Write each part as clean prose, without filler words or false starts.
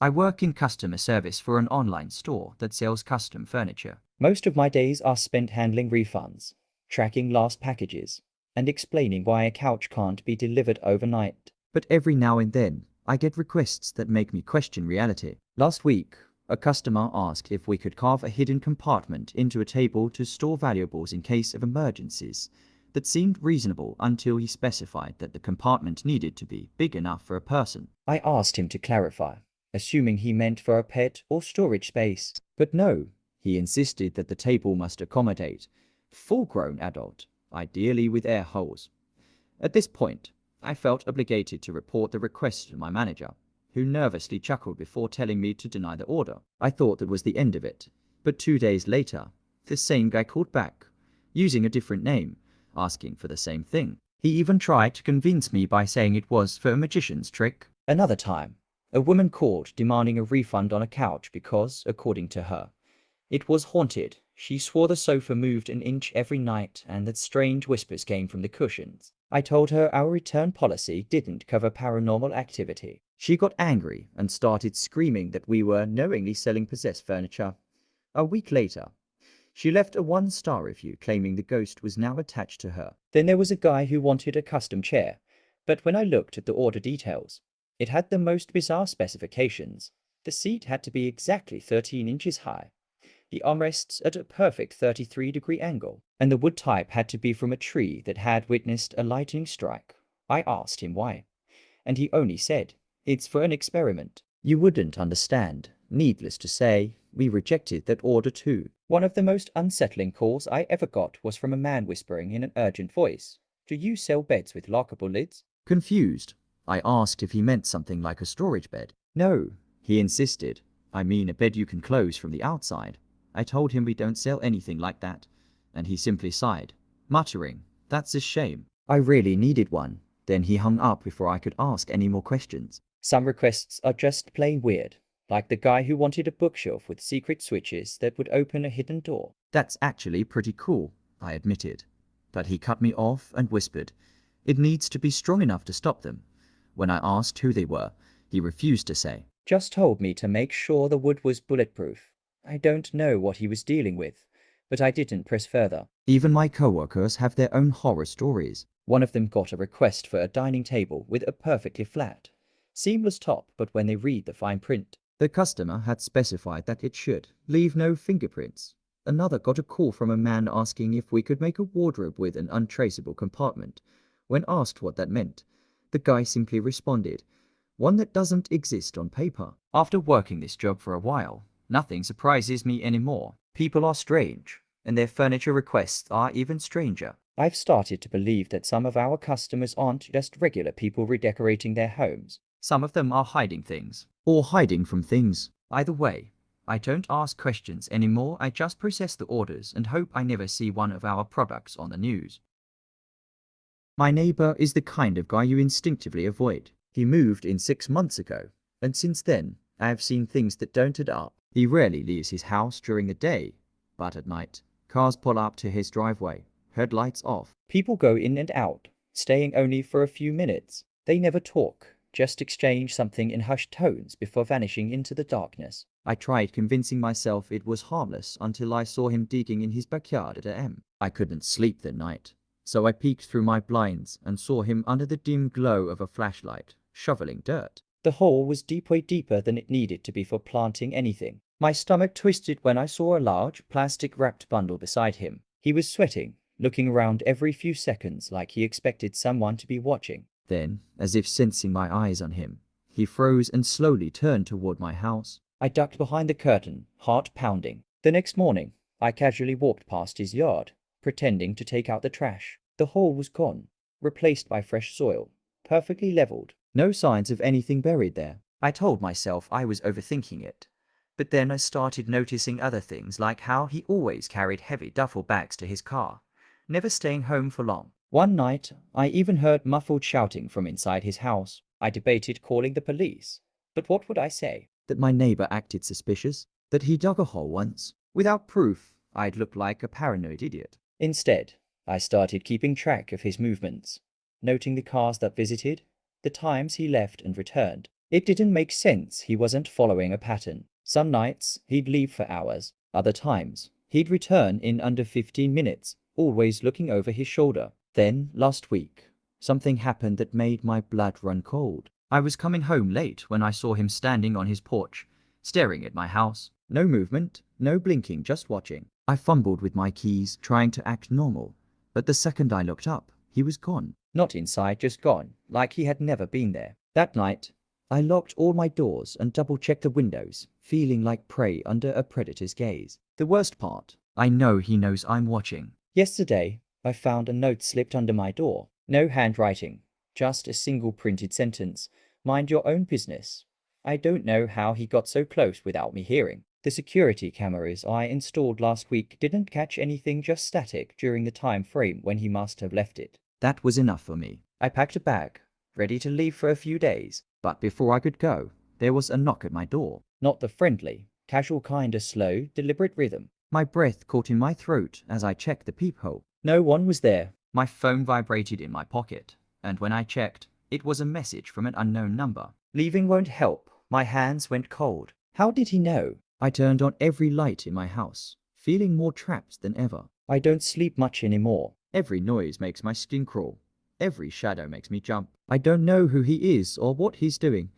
I work in customer service for an online store that sells custom furniture. Most of my days are spent handling refunds, tracking lost packages, and explaining why a couch can't be delivered overnight. But every now and then, I get requests that make me question reality. Last week, a customer asked if we could carve a hidden compartment into a table to store valuables in case of emergencies. That seemed reasonable until he specified that the compartment needed to be big enough for a person. I asked him to clarify, assuming he meant for a pet or storage space. But no, he insisted that the table must accommodate full-grown adult, ideally with air holes. At this point, I felt obligated to report the request to my manager, who nervously chuckled before telling me to deny the order. I thought that was the end of it, but 2 days later, the same guy called back, using a different name, asking for the same thing. He even tried to convince me by saying it was for a magician's trick. Another time, a woman called demanding a refund on a couch because, according to her, it was haunted. She swore the sofa moved an inch every night and that strange whispers came from the cushions. I told her our return policy didn't cover paranormal activity. She got angry and started screaming that we were knowingly selling possessed furniture. A week later, she left a 1-star review claiming the ghost was now attached to her. Then there was a guy who wanted a custom chair, but when I looked at the order details, it had the most bizarre specifications. The seat had to be exactly 13 inches high, the armrests at a perfect 33-degree angle, and the wood type had to be from a tree that had witnessed a lightning strike. I asked him why, and he only said, "It's for an experiment." You wouldn't understand. Needless to say, we rejected that order too. One of the most unsettling calls I ever got was from a man whispering in an urgent voice, "Do you sell beds with lockable lids?" Confused, I asked if he meant something like a storage bed. No, he insisted. I mean a bed you can close from the outside. I told him we don't sell anything like that, and he simply sighed, muttering, "That's a shame. I really needed one." Then he hung up before I could ask any more questions. Some requests are just plain weird, like the guy who wanted a bookshelf with secret switches that would open a hidden door. That's actually pretty cool, I admitted. But he cut me off and whispered, "It needs to be strong enough to stop them." When I asked who they were, he refused to say. Just told me to make sure the wood was bulletproof. I don't know what he was dealing with, but I didn't press further. Even my coworkers have their own horror stories. One of them got a request for a dining table with a perfectly flat, seamless top, but when they read the fine print, the customer had specified that it should leave no fingerprints. Another got a call from a man asking if we could make a wardrobe with an untraceable compartment. When asked what that meant, the guy simply responded, "One that doesn't exist on paper." After working this job for a while, nothing surprises me anymore. People are strange, and their furniture requests are even stranger. I've started to believe that some of our customers aren't just regular people redecorating their homes. Some of them are hiding things, or hiding from things. Either way, I don't ask questions anymore. I just process the orders and hope I never see one of our products on the news. My neighbor is the kind of guy you instinctively avoid. He moved in 6 months ago, and since then, I have seen things that don't add up. He rarely leaves his house during the day, but at night, cars pull up to his driveway, headlights off. People go in and out, staying only for a few minutes. They never talk, just exchange something in hushed tones before vanishing into the darkness. I tried convincing myself it was harmless until I saw him digging in his backyard at AM. I couldn't sleep that night, so I peeked through my blinds and saw him under the dim glow of a flashlight, shoveling dirt. The hole was way deeper than it needed to be for planting anything. My stomach twisted when I saw a large, plastic-wrapped bundle beside him. He was sweating, looking around every few seconds like he expected someone to be watching. Then, as if sensing my eyes on him, he froze and slowly turned toward my house. I ducked behind the curtain, heart pounding. The next morning, I casually walked past his yard, pretending to take out the trash. The hole was gone, replaced by fresh soil, perfectly leveled. No signs of anything buried there. I told myself I was overthinking it. But then I started noticing other things, like how he always carried heavy duffel bags to his car, never staying home for long. One night, I even heard muffled shouting from inside his house. I debated calling the police. But what would I say? That my neighbor acted suspicious? That he dug a hole once? Without proof, I'd look like a paranoid idiot. Instead, I started keeping track of his movements, noting the cars that visited, the times he left and returned. It didn't make sense. He wasn't following a pattern. Some nights, he'd leave for hours. Other times, he'd return in under 15 minutes, always looking over his shoulder. Then, last week, something happened that made my blood run cold. I was coming home late when I saw him standing on his porch, staring at my house. No movement, no blinking, just watching. I fumbled with my keys, trying to act normal. But the second I looked up, he was gone. Not inside, just gone, like he had never been there. That night, I locked all my doors and double-checked the windows, feeling like prey under a predator's gaze. The worst part, I know he knows I'm watching. Yesterday, I found a note slipped under my door. No handwriting, just a single printed sentence. Mind your own business. I don't know how he got so close without me hearing. The security cameras I installed last week didn't catch anything, just static during the time frame when he must have left it. That was enough for me. I packed a bag, ready to leave for a few days. But before I could go, there was a knock at my door. Not the friendly, casual kind, a slow, deliberate rhythm. My breath caught in my throat as I checked the peephole. No one was there. My phone vibrated in my pocket, and when I checked, it was a message from an unknown number. Leaving won't help. My hands went cold. How did he know? I turned on every light in my house, feeling more trapped than ever. I don't sleep much anymore. Every noise makes my skin crawl. Every shadow makes me jump. I don't know who he is or what he's doing,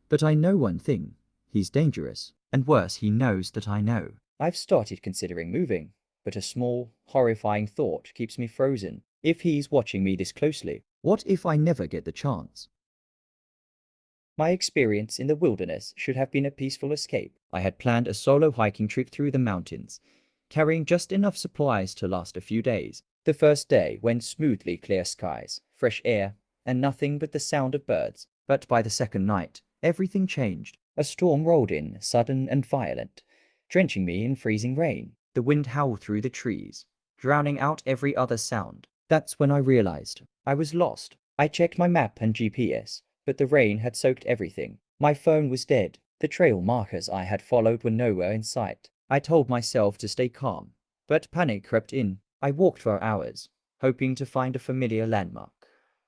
but I know one thing. He's dangerous. And worse, he knows that I know. I've started considering moving, but a small, horrifying thought keeps me frozen. If he's watching me this closely, what if I never get the chance? My experience in the wilderness should have been a peaceful escape. I had planned a solo hiking trip through the mountains, carrying just enough supplies to last a few days. The first day went smoothly, clear skies, fresh air, and nothing but the sound of birds. But by the second night, everything changed. A storm rolled in, sudden and violent, drenching me in freezing rain. The wind howled through the trees, drowning out every other sound. That's when I realized I was lost. I checked my map and GPS, but the rain had soaked everything. My phone was dead. The trail markers I had followed were nowhere in sight. I told myself to stay calm, but panic crept in. I walked for hours, hoping to find a familiar landmark.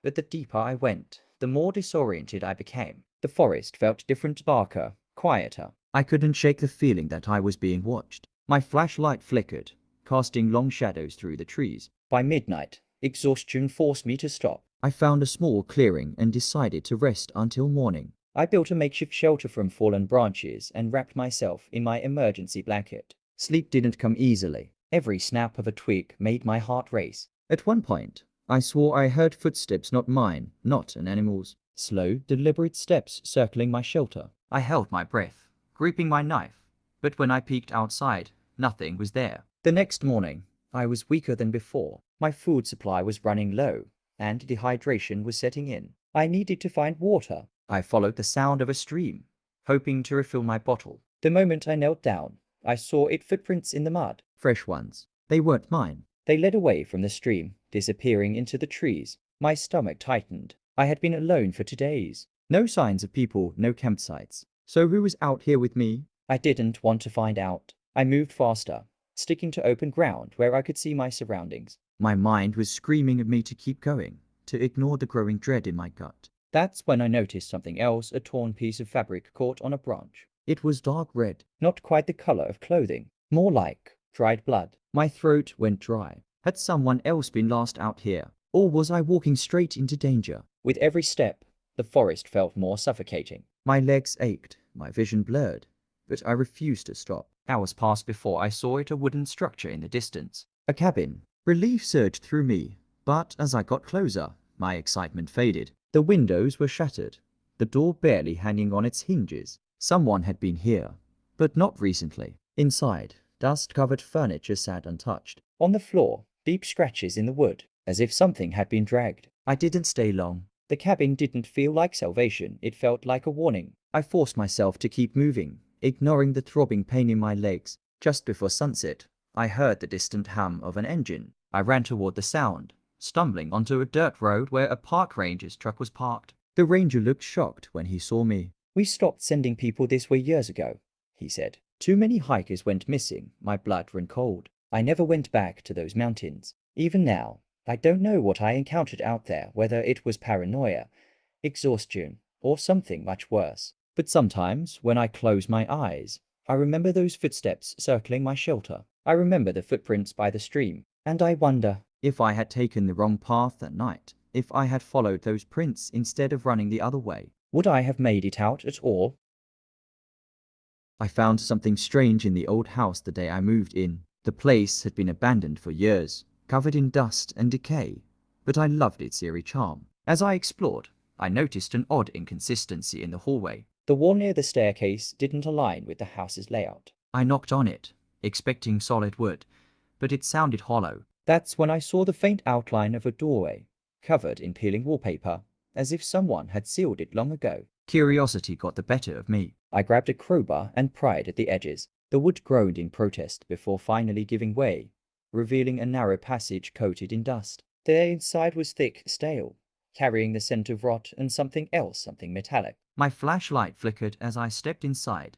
But the deeper I went, the more disoriented I became. The forest felt different, darker, quieter. I couldn't shake the feeling that I was being watched. My flashlight flickered, casting long shadows through the trees. By midnight, exhaustion forced me to stop. I found a small clearing and decided to rest until morning. I built a makeshift shelter from fallen branches and wrapped myself in my emergency blanket. Sleep didn't come easily. Every snap of a twig made my heart race. At one point, I swore I heard footsteps, not mine, not an animal's. Slow, deliberate steps circling my shelter. I held my breath, gripping my knife. But when I peeked outside, nothing was there. The next morning, I was weaker than before. My food supply was running low, and dehydration was setting in. I needed to find water. I followed the sound of a stream, hoping to refill my bottle. The moment I knelt down, I saw its footprints in the mud. Fresh ones. They weren't mine. They led away from the stream, disappearing into the trees. My stomach tightened. I had been alone for 2 days. No signs of people, no campsites. So who was out here with me? I didn't want to find out. I moved faster, sticking to open ground where I could see my surroundings. My mind was screaming at me to keep going, to ignore the growing dread in my gut. That's when I noticed something else. A torn piece of fabric caught on a branch. It was dark red, not quite the color of clothing, more like dried blood. My throat went dry. Had someone else been lost out here? Or was I walking straight into danger? With every step, the forest felt more suffocating. My legs ached, my vision blurred, but I refused to stop. Hours passed before I saw it, a wooden structure in the distance. A cabin. Relief surged through me, but as I got closer, my excitement faded. The windows were shattered, the door barely hanging on its hinges. Someone had been here, but not recently. Inside, dust-covered furniture sat untouched. On the floor, deep scratches in the wood, as if something had been dragged. I didn't stay long. The cabin didn't feel like salvation, it felt like a warning. I forced myself to keep moving, ignoring the throbbing pain in my legs. Just before sunset, I heard the distant hum of an engine. I ran toward the sound, stumbling onto a dirt road where a park ranger's truck was parked. The ranger looked shocked when he saw me. "We stopped sending people this way years ago," he said. "Too many hikers went missing." My blood ran cold. I never went back to those mountains. Even now, I don't know what I encountered out there, whether it was paranoia, exhaustion, or something much worse. But sometimes, when I close my eyes, I remember those footsteps circling my shelter. I remember the footprints by the stream, and I wonder if I had taken the wrong path that night, if I had followed those prints instead of running the other way, would I have made it out at all? I found something strange in the old house the day I moved in. The place had been abandoned for years, covered in dust and decay, but I loved its eerie charm. As I explored, I noticed an odd inconsistency in the hallway. The wall near the staircase didn't align with the house's layout. I knocked on it, expecting solid wood, but it sounded hollow. That's when I saw the faint outline of a doorway, covered in peeling wallpaper, as if someone had sealed it long ago. Curiosity got the better of me. I grabbed a crowbar and pried at the edges. The wood groaned in protest before finally giving way, revealing a narrow passage coated in dust. The air inside was thick, stale, carrying the scent of rot and something metallic. My flashlight flickered as I stepped inside,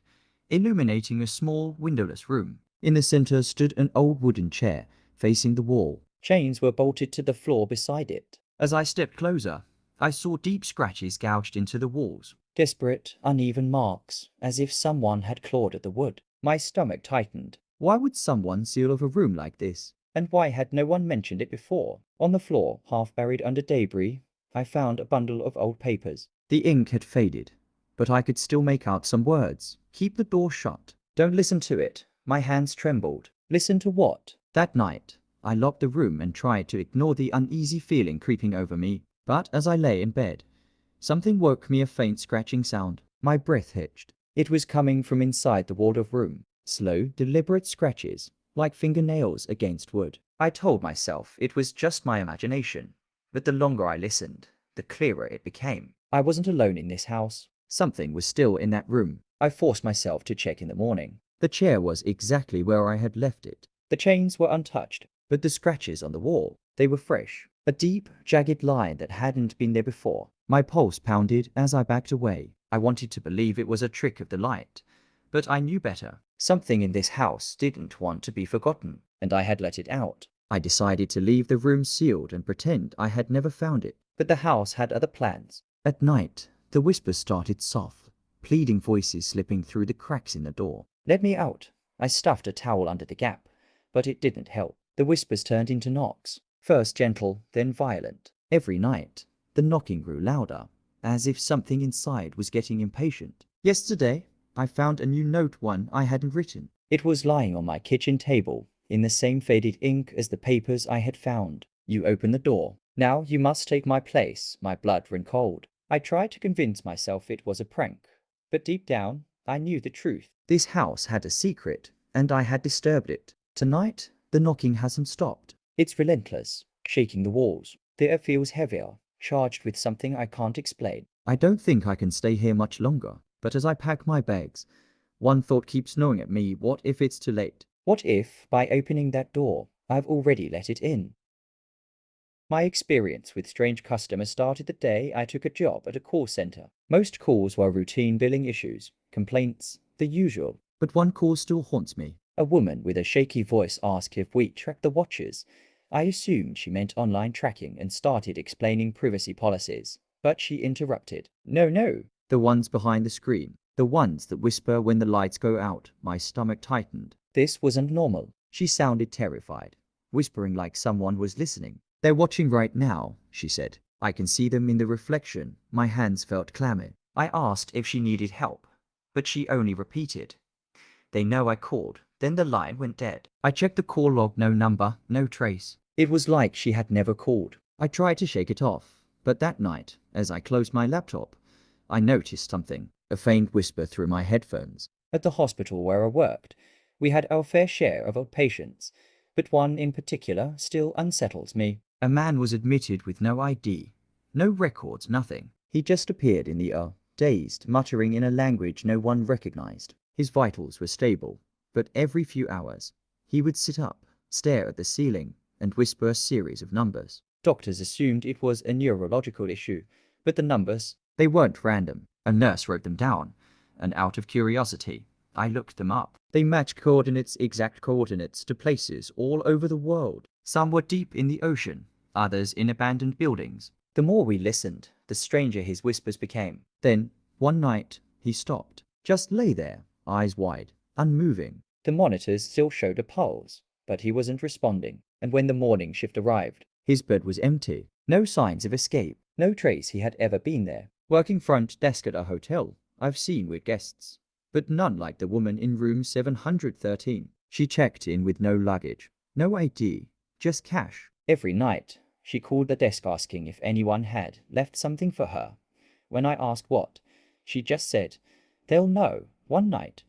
illuminating a small, windowless room. In the center stood an old wooden chair, facing the wall. Chains were bolted to the floor beside it. As I stepped closer, I saw deep scratches gouged into the walls. Desperate, uneven marks, as if someone had clawed at the wood. My stomach tightened. Why would someone seal off a room like this? And why had no one mentioned it before? On the floor, half buried under debris, I found a bundle of old papers. The ink had faded, but I could still make out some words. Keep the door shut. Don't listen to it. My hands trembled. Listen to what? That night, I locked the room and tried to ignore the uneasy feeling creeping over me. But as I lay in bed, something woke me, a faint scratching sound. My breath hitched. It was coming from inside the walled-off room. Slow, deliberate scratches, like fingernails against wood. I told myself it was just my imagination, but the longer I listened, the clearer it became. I wasn't alone in this house. Something was still in that room. I forced myself to check in the morning. The chair was exactly where I had left it. The chains were untouched, but the scratches on the wall, they were fresh. A deep, jagged line that hadn't been there before. My pulse pounded as I backed away. I wanted to believe it was a trick of the light, but I knew better. Something in this house didn't want to be forgotten, and I had let it out. I decided to leave the room sealed and pretend I had never found it. But the house had other plans. At night, the whispers started soft, pleading voices slipping through the cracks in the door. Let me out. I stuffed a towel under the gap, but it didn't help. The whispers turned into knocks. First gentle, then violent. Every night, the knocking grew louder, as if something inside was getting impatient. Yesterday, I found a new note, one I hadn't written. It was lying on my kitchen table, in the same faded ink as the papers I had found. You open the door. Now you must take my place. My blood ran cold. I tried to convince myself it was a prank, but deep down, I knew the truth. This house had a secret, and I had disturbed it. Tonight, the knocking hasn't stopped. It's relentless, shaking the walls. The air feels heavier, charged with something I can't explain. I don't think I can stay here much longer, but as I pack my bags, one thought keeps gnawing at me. What if it's too late? What if, by opening that door, I've already let it in? My experience with strange customers started the day I took a job at a call center. Most calls were routine billing issues, complaints, the usual. But one call still haunts me. A woman with a shaky voice asked if we tracked the watches. I assumed she meant online tracking and started explaining privacy policies. But she interrupted. No, no. The ones behind the screen. The ones that whisper when the lights go out. My stomach tightened. This wasn't normal. She sounded terrified, whispering like someone was listening. They're watching right now, she said. I can see them in the reflection. My hands felt clammy. I asked if she needed help, but she only repeated, they know I called. Then the line went dead. I checked the call log, no number, no trace. It was like she had never called. I tried to shake it off, but that night, as I closed my laptop, I noticed something, a faint whisper through my headphones. At the hospital where I worked, we had our fair share of old patients, but one in particular still unsettles me. A man was admitted with no ID, no records, nothing. He just appeared in the dazed, muttering in a language no one recognized. His vitals were stable, but every few hours, he would sit up, stare at the ceiling, and whisper a series of numbers. Doctors assumed it was a neurological issue, but the numbers, they weren't random. A nurse wrote them down, and out of curiosity, I looked them up. They matched coordinates, exact coordinates, to places all over the world. Some were deep in the ocean, others in abandoned buildings. The more we listened, the stranger his whispers became. Then, one night, He stopped. Just lay there, eyes wide, unmoving. The monitors still showed a pulse, but he wasn't responding. And when the morning shift arrived, his bed was empty. No signs of escape. No trace he had ever been there. Working front desk at a hotel, I've seen weird guests, but none like the woman in room 713. She checked in with no luggage, no ID, just cash. Every night, she called the desk asking if anyone had left something for her. When I asked what, she just said, "They'll know, one night."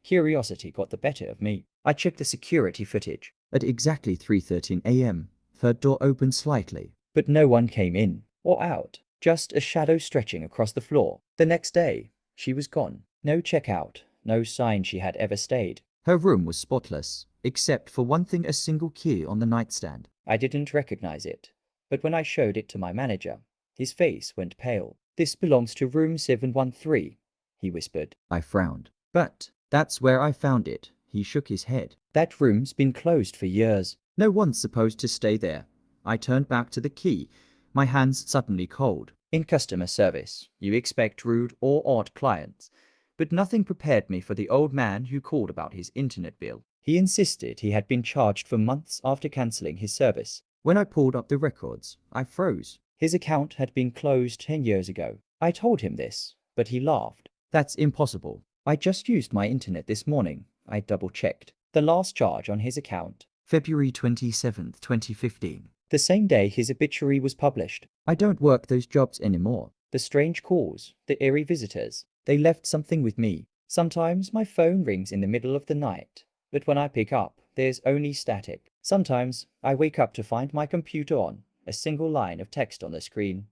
Curiosity got the better of me. I checked the security footage. At exactly 3:13 a.m., her door opened slightly, but no one came in or out, just a shadow stretching across the floor. The next day, she was gone. No checkout, no sign she had ever stayed. Her room was spotless, except for one thing, a single key on the nightstand. I didn't recognize it, but when I showed it to my manager, his face went pale. "This belongs to room 713, he whispered. I frowned. "But that's where I found it." He shook his head. "That room's been closed for years. No one's supposed to stay there." I turned back to the key, my hands suddenly cold. In customer service, you expect rude or odd clients, but nothing prepared me for the old man who called about his internet bill. He insisted he had been charged for months after cancelling his service. When I pulled up the records, I froze. His account had been closed 10 years ago. I told him this, but he laughed. "That's impossible. I just used my internet this morning." I double-checked. The last charge on his account, February 27th, 2015. The same day his obituary was published. I don't work those jobs anymore. The strange calls, the eerie visitors, they left something with me. Sometimes my phone rings in the middle of the night, but when I pick up, there's only static. Sometimes I wake up to find my computer on, a single line of text on the screen.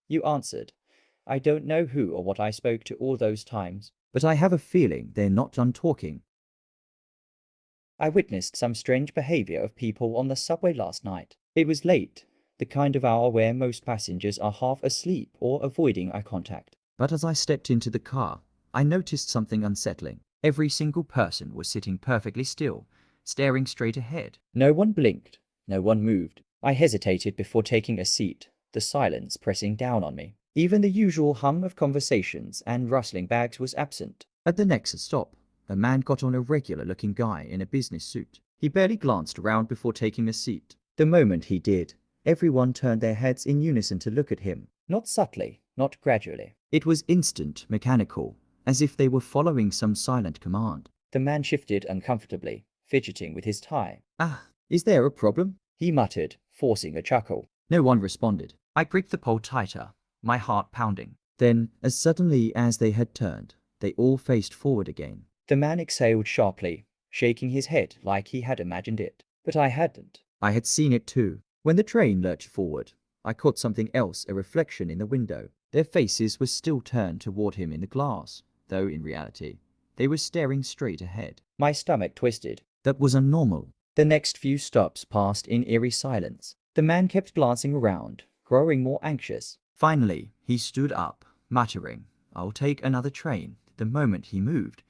"You answered." I don't know who or what I spoke to all those times, but I have a feeling they're not done talking. I witnessed some strange behavior of people on the subway last night. It was late, the kind of hour where most passengers are half asleep or avoiding eye contact. But as I stepped into the car, I noticed something unsettling. Every single person was sitting perfectly still, staring straight ahead. No one blinked, no one moved. I hesitated before taking a seat, the silence pressing down on me. Even the usual hum of conversations and rustling bags was absent. At the next stop, a man got on, a regular-looking guy in a business suit. He barely glanced around before taking a seat. The moment he did, everyone turned their heads in unison to look at him. Not subtly, not gradually. It was instant, mechanical, as if they were following some silent command. The man shifted uncomfortably, fidgeting with his tie. "Ah, is there a problem?" he muttered, forcing a chuckle. No one responded. I gripped the pole tighter, my heart pounding. Then, as suddenly as they had turned, they all faced forward again. The man exhaled sharply, shaking his head like he had imagined it. But I hadn't. I had seen it too. When the train lurched forward, I caught something else, a reflection in the window. Their faces were still turned toward him in the glass, though in reality, they were staring straight ahead. My stomach twisted. That was unnormal. The next few stops passed in eerie silence. The man kept glancing around, growing more anxious. Finally, he stood up, muttering, "I'll take another train." The moment he moved,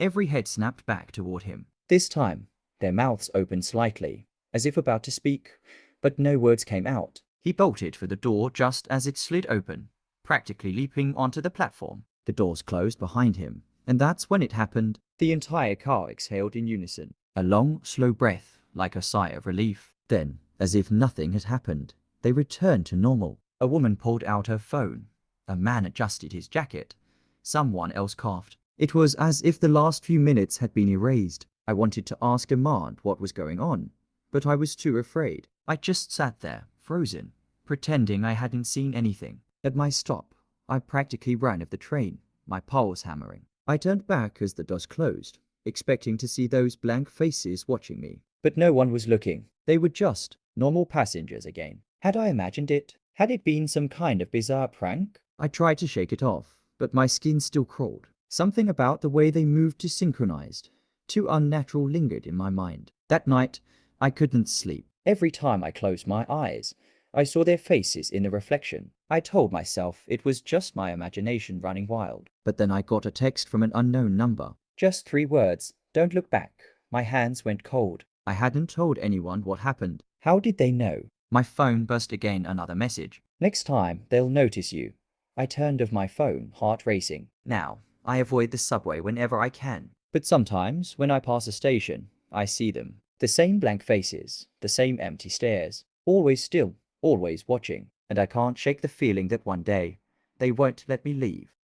every head snapped back toward him. This time, their mouths opened slightly, as if about to speak, but no words came out. He bolted for the door just as it slid open, practically leaping onto the platform. The doors closed behind him, and that's when it happened. The entire car exhaled in unison, a long, slow breath, like a sigh of relief. Then, as if nothing had happened, they returned to normal. A woman pulled out her phone. A man adjusted his jacket. Someone else coughed. It was as if the last few minutes had been erased. I wanted to ask Armand what was going on, but I was too afraid. I just sat there, frozen, pretending I hadn't seen anything. At my stop, I practically ran of the train, my pulse hammering. I turned back as the doors closed, expecting to see those blank faces watching me. But no one was looking. They were just normal passengers again. Had I imagined it? Had it been some kind of bizarre prank? I tried to shake it off, but my skin still crawled. Something about the way they moved too synchronized, too unnatural lingered in my mind. That night, I couldn't sleep. Every time I closed my eyes, I saw their faces in the reflection. I told myself it was just my imagination running wild. But then I got a text from an unknown number. Just 3 words, "Don't look back." My hands went cold. I hadn't told anyone what happened. How did they know? My phone buzzed again, another message. "Next time, they'll notice you." I turned off my phone, heart racing. Now, I avoid the subway whenever I can. But sometimes, when I pass a station, I see them. The same blank faces, the same empty stares, always still, always watching, and I can't shake the feeling that one day, they won't let me leave.